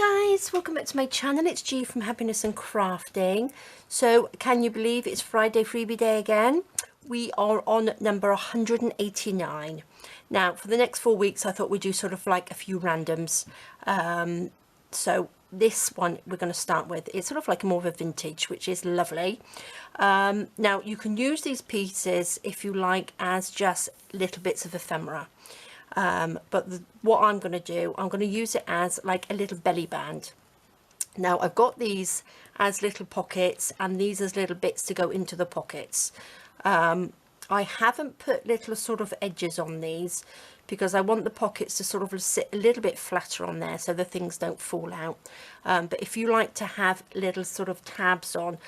Hi guys, welcome back to my channel. It's G from Happiness and Crafting. So can you believe it's Friday freebie day again? We are on number 189. Now for the next 4 weeks I thought we'd do sort of like a few randoms. So this one we're going to start with, it's sort of like more of a vintage, which is lovely. Now you can use these pieces if you like as just little bits of ephemera. But what I'm going to do, I'm going to use it as like a little belly band. Now I've got these as little pockets and these as little bits to go into the pockets. I haven't put little sort of edges on these because I want the pockets to sort of sit a little bit flatter on there so the things don't fall out. But if you like to have little sort of tabs on,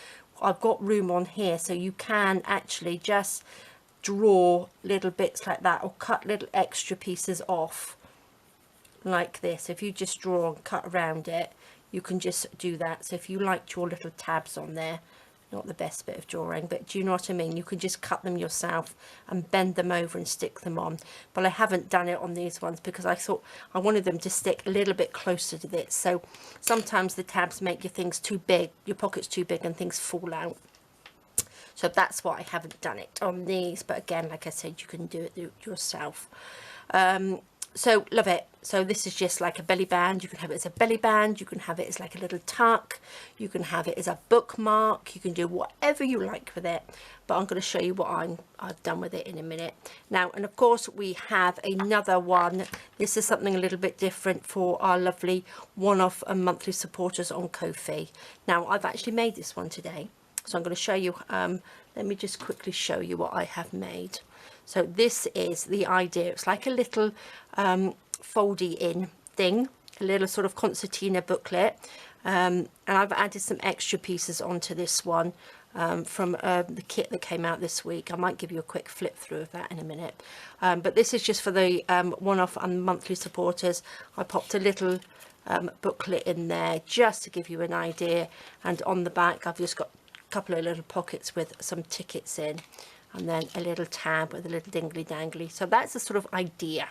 I've got room on here, so you can actually just draw little bits like that or cut little extra pieces off like this. If you just draw and cut around it, you can just do that. So if you like to draw little tabs on there, not the best bit of drawing, but do you know what I mean? You can just cut them yourself and bend them over and stick them on. But I haven't done it on these ones because I thought I wanted them to stick a little bit closer to this. So sometimes the tabs make your things too big, your pockets too big, and things fall out. So that's why I haven't done it on these. But again, like I said, you can do it yourself. So love it. So this is just like a belly band. You can have it as a belly band. You can have it as like a little tuck. You can have it as a bookmark. You can do whatever you like with it. But I'm going to show you what I've done with it in a minute. Now, and of course, we have another one. This is something a little bit different for our lovely one-off and monthly supporters on Kofi. Now, I've actually made this one today. So I'm going to show you, let me just quickly show you what I have made. So this is the idea. It's like a little foldy in thing, a little sort of concertina booklet. And I've added some extra pieces onto this one from the kit that came out this week. I might give you a quick flip through of that in a minute. But this is just for the one-off and monthly supporters. I popped a little booklet in there just to give you an idea. And on the back, I've just got couple of little pockets with some tickets in, and then a little tab with a little dingly dangly. So that's the sort of idea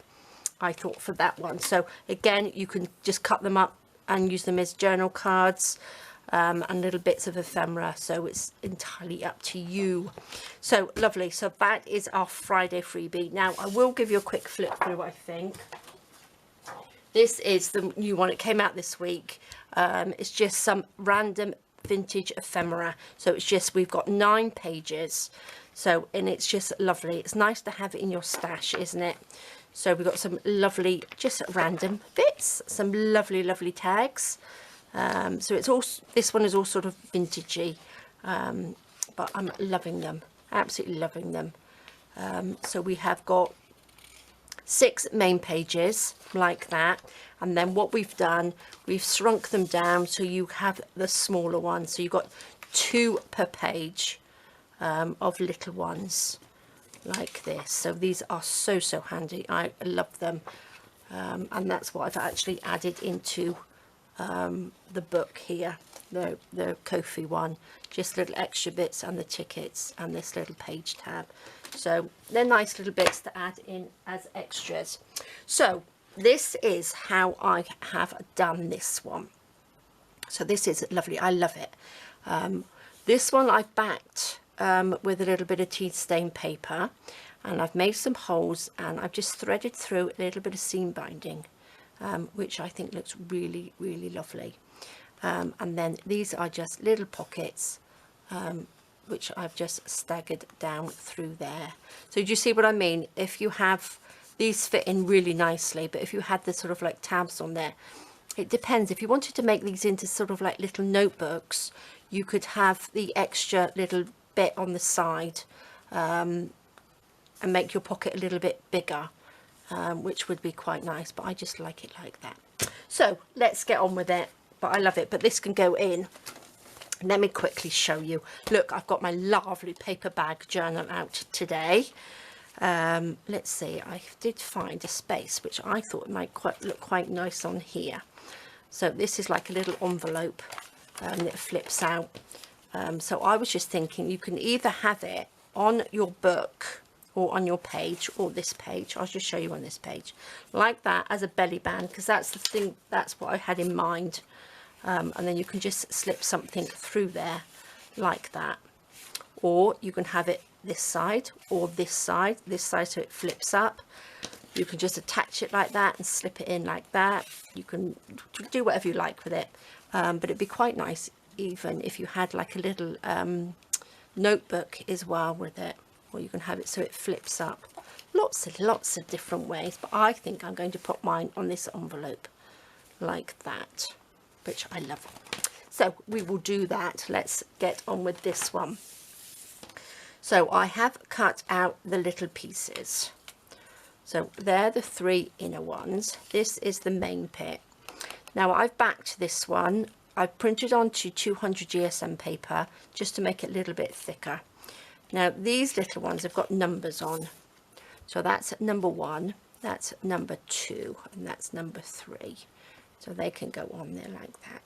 I thought for that one. So again, you can just cut them up and use them as journal cards and little bits of ephemera, so it's entirely up to you. So lovely. So that is our Friday freebie. Now I will give you a quick flip through. I think this is the new one. It came out this week. It's just some random vintage ephemera. So it's just, we've got 9 pages. So, and it's just lovely. It's nice to have it in your stash, isn't it? So we've got some lovely, just random bits, some lovely tags. So it's all, this one is all sort of vintagey, but I'm loving them, absolutely loving them. So we have got 6 main pages like that, and then what we've done, we've shrunk them down so you have the smaller ones, so you've got 2 per page of little ones like this. So these are so handy. I love them, and that's what I've actually added into the book here, the Kofi one, just little extra bits and the tickets and this little page tab. So they're nice little bits to add in as extras. So this is how I have done this one. So this is lovely. I love it. This one I've backed with a little bit of tea stain paper, and I've made some holes, and I've just threaded through a little bit of seam binding, which I think looks really lovely. And then these are just little pockets, which I've just staggered down through there. So do you see what I mean? If you have, these fit in really nicely, but if you had the sort of like tabs on there, it depends. If you wanted to make these into sort of like little notebooks, you could have the extra little bit on the side and make your pocket a little bit bigger, which would be quite nice, but I just like it like that. So let's get on with it. But I love it. But this can go in. Let me quickly show you. Look, I've got my lovely paper bag journal out today. Let's see, I did find a space which I thought might look quite nice on here. So this is like a little envelope that flips out. So I was just thinking you can either have it on your book or on your page, or this page. I'll just show you on this page, like that, as a belly band, because that's the thing, that's what I had in mind. And then you can just slip something through there like that, or you can have it this side or this side, so it flips up. You can just attach it like that and slip it in like that. You can do whatever you like with it, but it'd be quite nice even if you had like a little notebook as well with it, or you can have it so it flips up. Lots of different ways, but I think I'm going to put mine on this envelope like that, which I love. So we will do that. Let's get on with this one. So I have cut out the little pieces. So they're the 3 inner ones. This is the main bit. Now I've backed this one. I've printed onto 200 GSM paper just to make it a little bit thicker. Now these little ones have got numbers on. So that's number 1, that's number 2, and that's number 3. So they can go on there like that.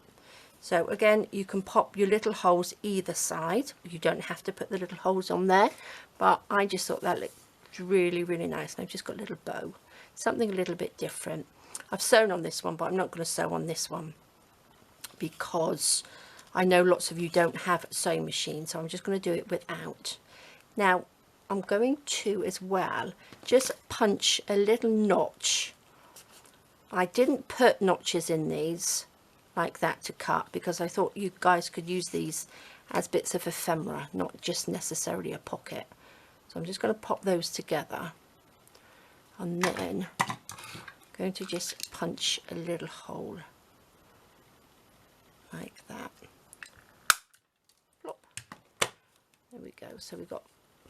So again, you can pop your little holes either side. You don't have to put the little holes on there, but I just thought that looked really, really nice. And I've just got a little bow, something a little bit different. I've sewn on this one, but I'm not going to sew on this one because I know lots of you don't have a sewing machine, so I'm just going to do it without. Now I'm going to as well just punch a little notch. I didn't put notches in these like that to cut because I thought you guys could use these as bits of ephemera, not just necessarily a pocket. So I'm just going to pop those together, and then I'm going to just punch a little hole like that. Plop. There we go. So we've got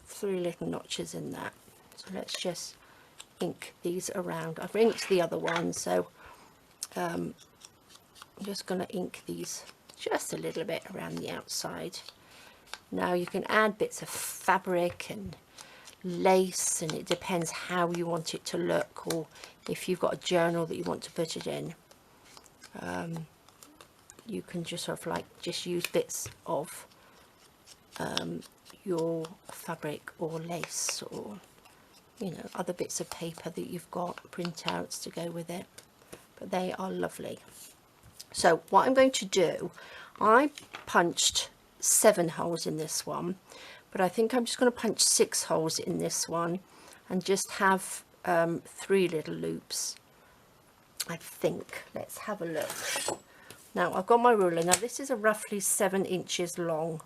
3 little notches in that. So let's just ink these around. I've inked the other one, so I'm just going to ink these just a little bit around the outside. Now you can add bits of fabric and lace, and it depends how you want it to look, or if you've got a journal that you want to put it in. You can just sort of like just use bits of your fabric or lace, or you know, other bits of paper that you've got, printouts to go with it, but they are lovely. So what I'm going to do, I punched 7 holes in this one, but I think I'm just going to punch 6 holes in this one and just have 3 little loops, I think. Let's have a look. Now I've got my ruler. Now this is a roughly 7 inches long,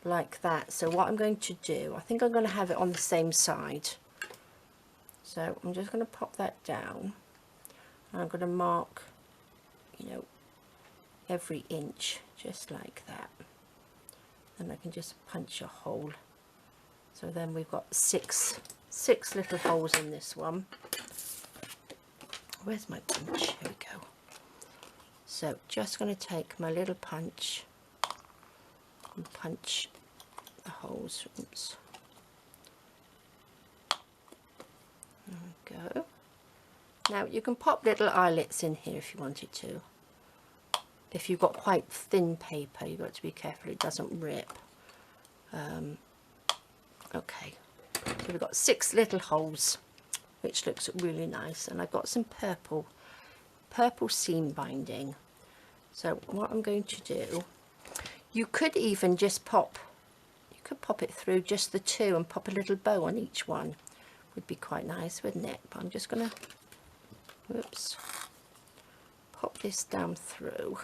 like that. So what I'm going to do, I think I'm going to have it on the same side. So I'm just going to pop that down, and I'm going to mark, you know, every inch just like that, and I can just punch a hole. So then we've got six little holes in this one. Where's my punch? Here we go. So just going to take my little punch and punch the holes. Oops. There we go. Now you can pop little eyelets in here if you wanted to. If you've got quite thin paper, you've got to be careful it doesn't rip. Okay, so we've got 6 little holes, which looks really nice, and I've got some purple seam binding. So what I'm going to do, you could even just pop it through just the 2 and pop a little bow on each one. Would be quite nice, wouldn't it? But I'm just gonna, whoops, pop this down through.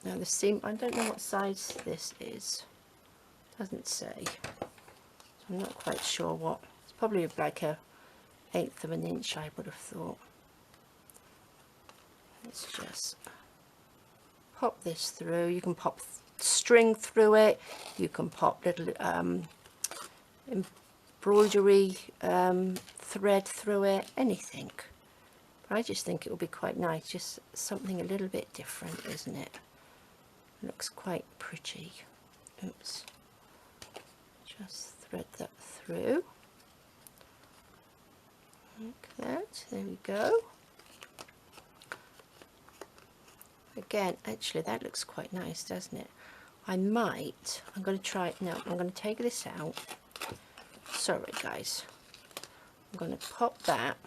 Now the seam, I don't know what size this is, doesn't say, so I'm not quite sure what. It's probably like a 1/8 of an inch, I would have thought. Let's just pop this through. You can pop string through it, you can pop little embroidery thread through it, anything. But I just think it will be quite nice, just something a little bit different, isn't it? Looks quite pretty. Oops. Just thread that through. Like that. There we go. Again, actually that looks quite nice, doesn't it? I'm going to try, no, I'm going to take this out. Sorry guys. I'm going to pop that.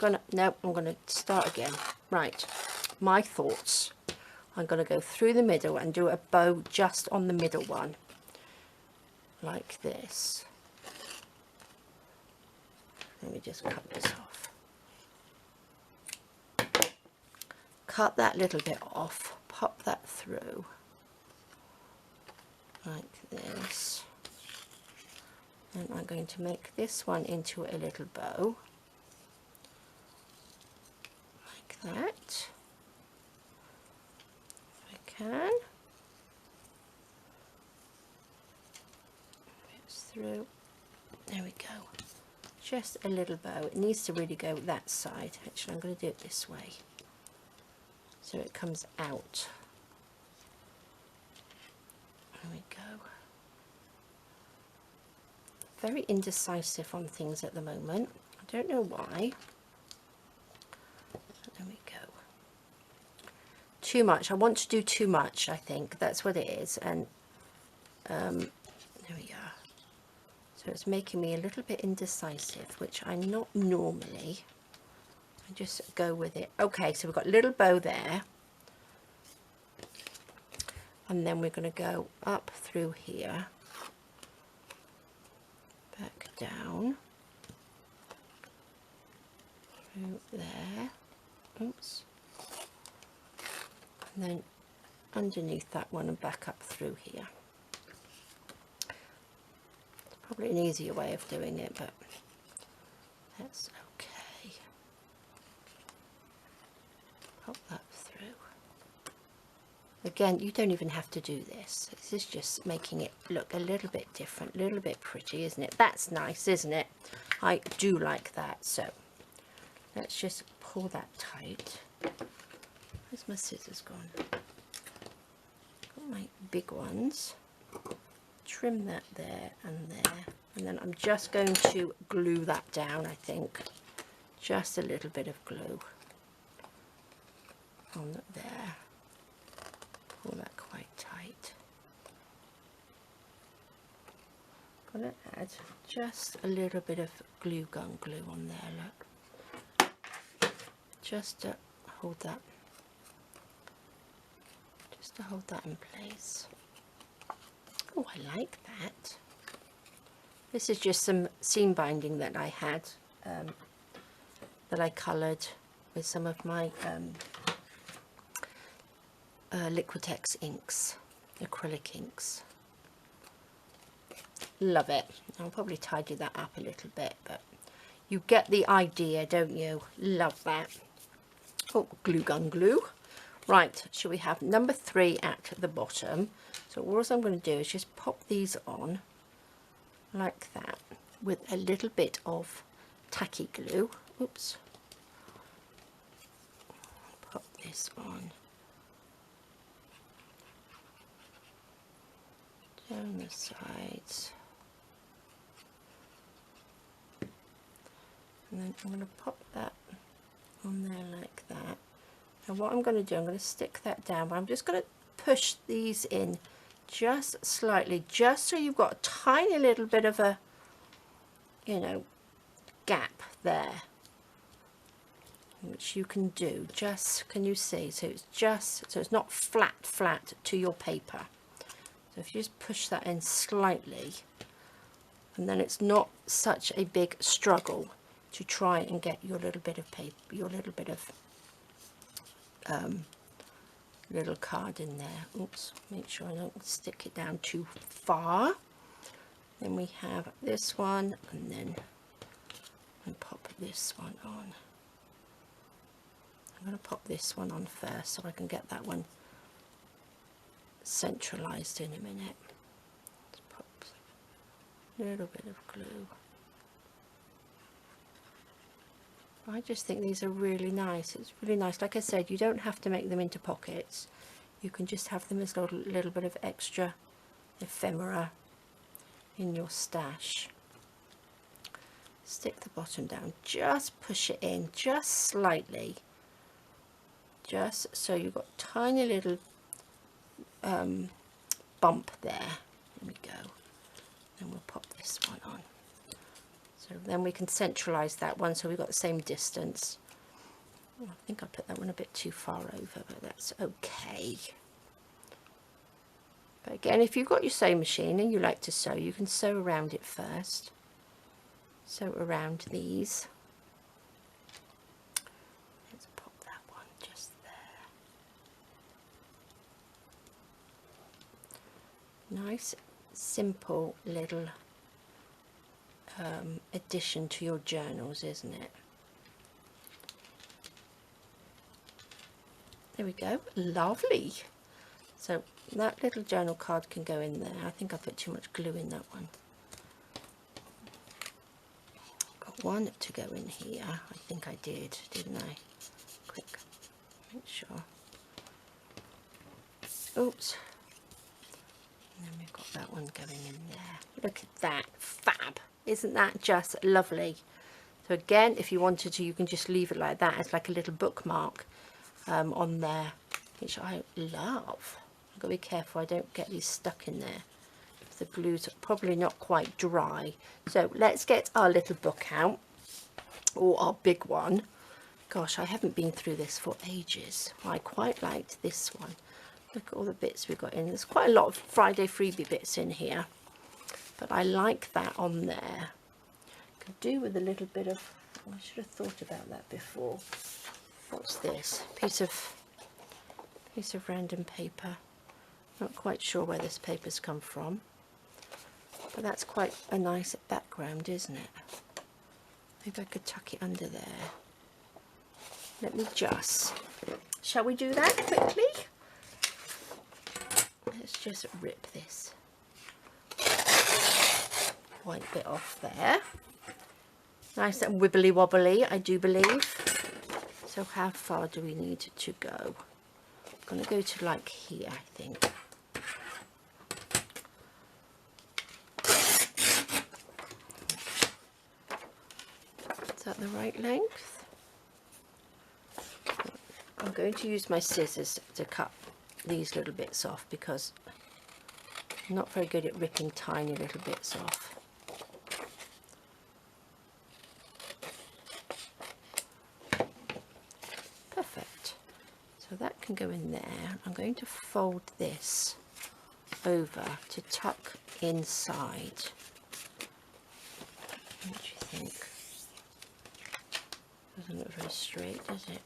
I'm going to start again. Right, my thoughts. I'm going to go through the middle and do a bow just on the middle one. Like this. Let me just cut this off. Cut that little bit off, pop that through. Like this. And I'm going to make this one into a little bow. Like that. If I can. It's through. There we go. Just a little bow. It needs to really go that side. Actually, I'm going to do it this way. So it comes out. There we go. Very indecisive on things at the moment. I don't know why. There we go. Too much. I want to do too much, I think. That's what it is. And there we are. So it's making me a little bit indecisive, which I'm not normally. I just go with it. Okay, so we've got a little bow there. And then we're going to go up through here. Back down. Through there. Oops. And then underneath that one and back up through here. It's probably an easier way of doing it, but that's okay. Pop that through. Again, you don't even have to do this. This is just making it look a little bit different, a little bit pretty, isn't it? That's nice, isn't it? I do like that. So let's just pull that tight. Where's my scissors gone? Got my big ones. Trim that there and there. And then I'm just going to glue that down, I think. Just a little bit of glue on there. Pull that quite tight. Gonna add just a little bit of glue gun glue on there, look. Just to hold that. Just to hold that in place. Oh, I like that. This is just some seam binding that I had, that I coloured with some of my Liquitex inks, acrylic inks. Love it. I'll probably tidy that up a little bit, but you get the idea, don't you? Love that. Oh, glue gun glue. Right, shall we have number 3 at the bottom? So all I'm going to do is just pop these on like that with a little bit of tacky glue. Oops. Pop this on. Down the sides. And then I'm going to pop that on there like that. And what I'm going to do, I'm going to stick that down, but I'm just going to push these in just slightly, just so you've got a tiny little bit of a, you know, gap there, which you can do. Just, can you see? So it's just, so it's not flat to your paper. So if you just push that in slightly, and then it's not such a big struggle to try and get your little bit of paper, your little bit of little card in there. Oops, make sure I don't stick it down too far. Then we have this one, and then I pop this one on. I'm going to pop this one on first so I can get that one centralized in a minute. Let's pop a little bit of glue. I just think these are really nice. It's really nice. Like I said, you don't have to make them into pockets. You can just have them as a little bit of extra ephemera in your stash. Stick the bottom down. Just push it in just slightly. just so you've got tiny little bump there. There we go. And we'll pop this one on. So then we can centralize that one so we've got the same distance. I think I put that one a bit too far over, but that's okay. But again, if you've got your sewing machine and you like to sew, you can sew around it first. Sew around these. Let's pop that one just there. Nice, simple little addition to your journals, isn't it? There we go, lovely. So that little journal card can go in there. I think I put too much glue in that one. Got one to go in here. I think I did, didn't I? Quick, make sure. Oops. And then we've got that one going in there. Look at that, fab. Isn't that just lovely? So again, if you wanted to, you can just leave it like that as like a little bookmark on there, which I love. I've got to be careful I don't get these stuck in there. The glue's probably not quite dry. So let's get our little book out, or our big one. Gosh, I haven't been through this for ages. I quite liked this one. Look at all the bits we've got in. There's quite a lot of Friday freebie bits in here, but I like that on there. Could do with a little bit of, I should have thought about that before. What's this? Piece of random paper. Not quite sure where this paper's come from, but that's quite a nice background, isn't it? Maybe I could tuck it under there. Let me just, shall we do that quickly? Let's just rip this white bit off there. Nice and wibbly wobbly, I do believe. So how far do we need to go? I'm going to go to like here, I think. Is that the right length? I'm going to use my scissors to cut these little bits off because I'm not very good at ripping tiny little bits off. Perfect. So that can go in there. I'm going to fold this over to tuck inside. What do you think? Doesn't look very straight, does it?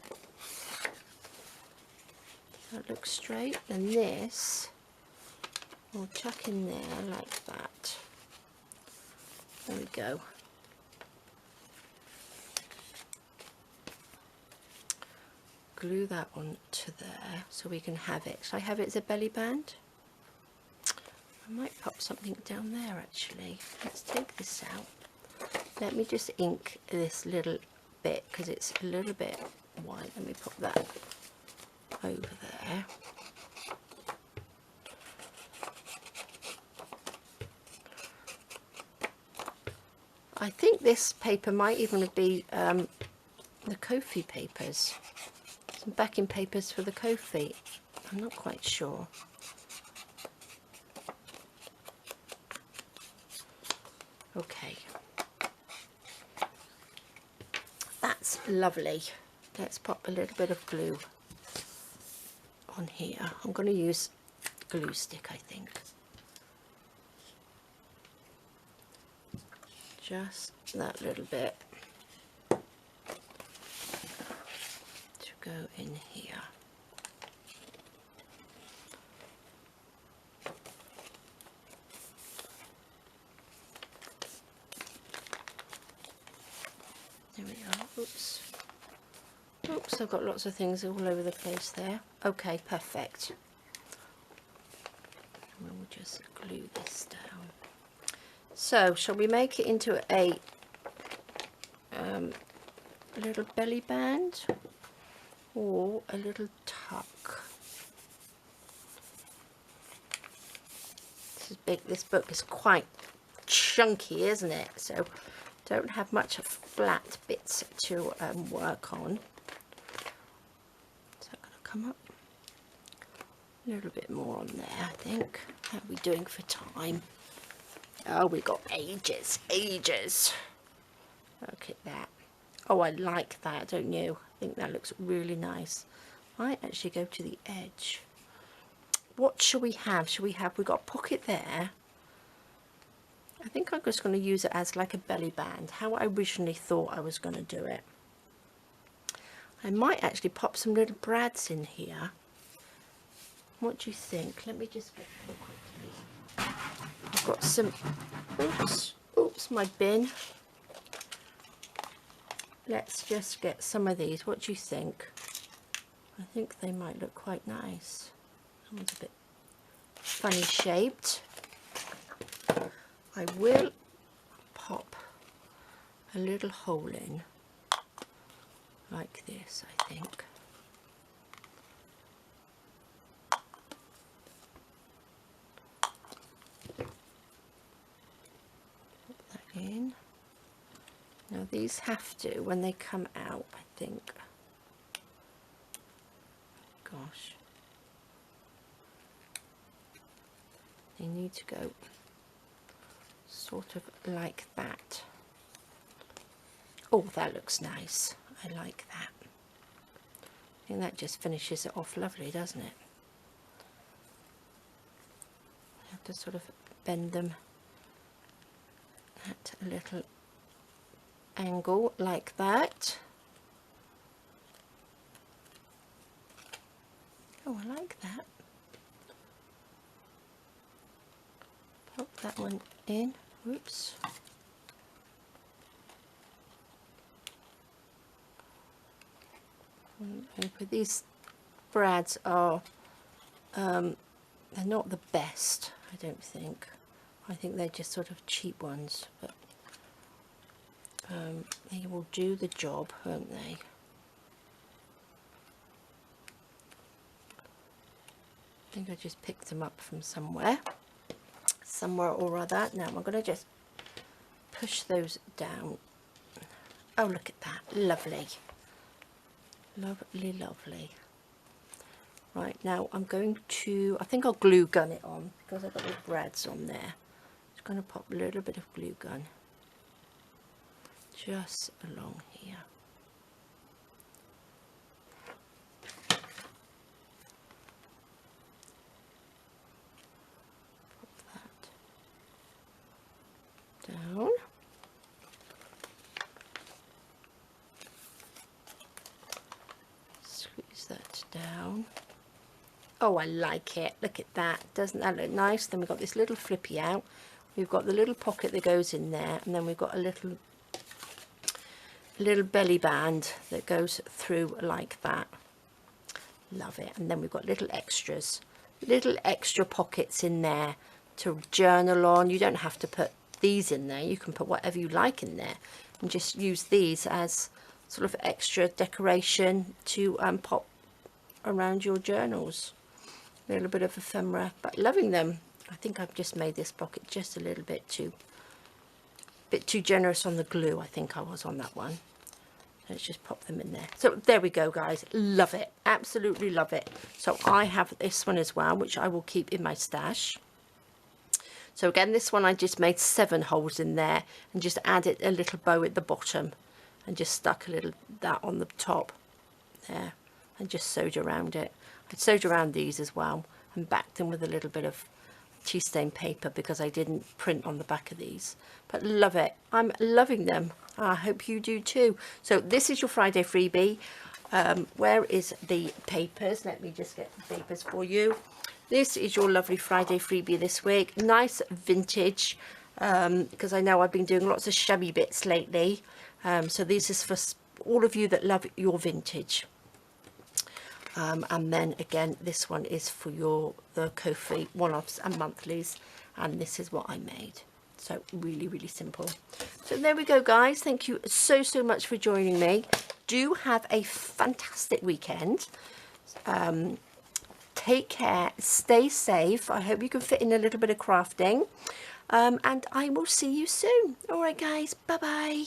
That looks straight, and this will tuck in there like that. There we go. Glue that one to there so we can have it. Shall I have it as a belly band? I might pop something down there actually. Let's take this out. Let me just ink this little bit because it's a little bit white. Let me pop that over there. I think this paper might even be the Kofi papers. Some backing papers for the Kofi. I'm not quite sure. Okay. That's lovely. Let's pop a little bit of glue on here. I'm going to use glue stick, I think. Just that little bit to go in here. There we are. Oops. Oops, I've got lots of things all over the place there. Okay, perfect. And we'll just glue this down. So, shall we make it into a little belly band or a little tuck? This is big. This book is quite chunky, isn't it? So, don't have much flat bits to work on. So I'm going to come up? A little bit more on there, I think. How are we doing for time? Oh, we got ages. Look at that. Oh, I like that, don't you? I think that looks really nice. Might actually go to the edge. What shall we have? We've got a pocket there. I think I'm just going to use it as like a belly band, how I originally thought I was going to do it. I might actually pop some little brads in here. What do you think? Let me just get them quickly. I've got some, oops, my bin. Let's just get some of these. What do you think? I think they might look quite nice. That one's a bit funny shaped. I will pop a little hole in like this, I think. Put that in. Now these have to, when they come out, I think, gosh, they need to go sort of like that. Oh, that looks nice. I like that. I think that just finishes it off lovely, doesn't it? I have to sort of bend them at a little angle like that. Oh, I like that. Pop that one in. Whoops. But these brads are, they're not the best, I don't think. I think they're just sort of cheap ones, but they will do the job, won't they? I think I just picked them up from somewhere or other. Now I'm going to just push those down. Oh, look at that, lovely, lovely. Right, now I'm going to, I think I'll glue gun it on because I've got the brads on there. Just going to pop a little bit of glue gun just along here. Down. Squeeze that down. Oh, I like it. Look at that. Doesn't that look nice? Then we've got this little flippy out. We've got the little pocket that goes in there, and then we've got a little belly band that goes through like that. Love it. And then we've got little extras, little extra pockets in there to journal on. You don't have to put these in there, you can put whatever you like in there and just use these as sort of extra decoration to pop around your journals. A little bit of ephemera, but loving them. I think I've just made this pocket just a little bit too generous on the glue. I think I was on that one. Let's just pop them in there. So there we go, guys. Love it, absolutely love it. So I have this one as well, which I will keep in my stash. So again, this one I just made 7 holes in there and just added a little bow at the bottom and just stuck a little that on the top there and just sewed around it. I sewed around these as well and backed them with a little bit of tea stain paper because I didn't print on the back of these. But love it. I'm loving them. I hope you do too. So this is your Friday freebie. Where is the papers? Let me just get the papers for you. This is your lovely Friday freebie this week. Nice vintage, because I know I've been doing lots of shabby bits lately. So this is for all of you that love your vintage. And then again, this one is for the Kofi one-offs and monthlies. And this is what I made. So really, really simple. So there we go, guys. Thank you so much for joining me. Do have a fantastic weekend. Take care, stay safe. I hope you can fit in a little bit of crafting, and I will see you soon. All right, guys, bye bye.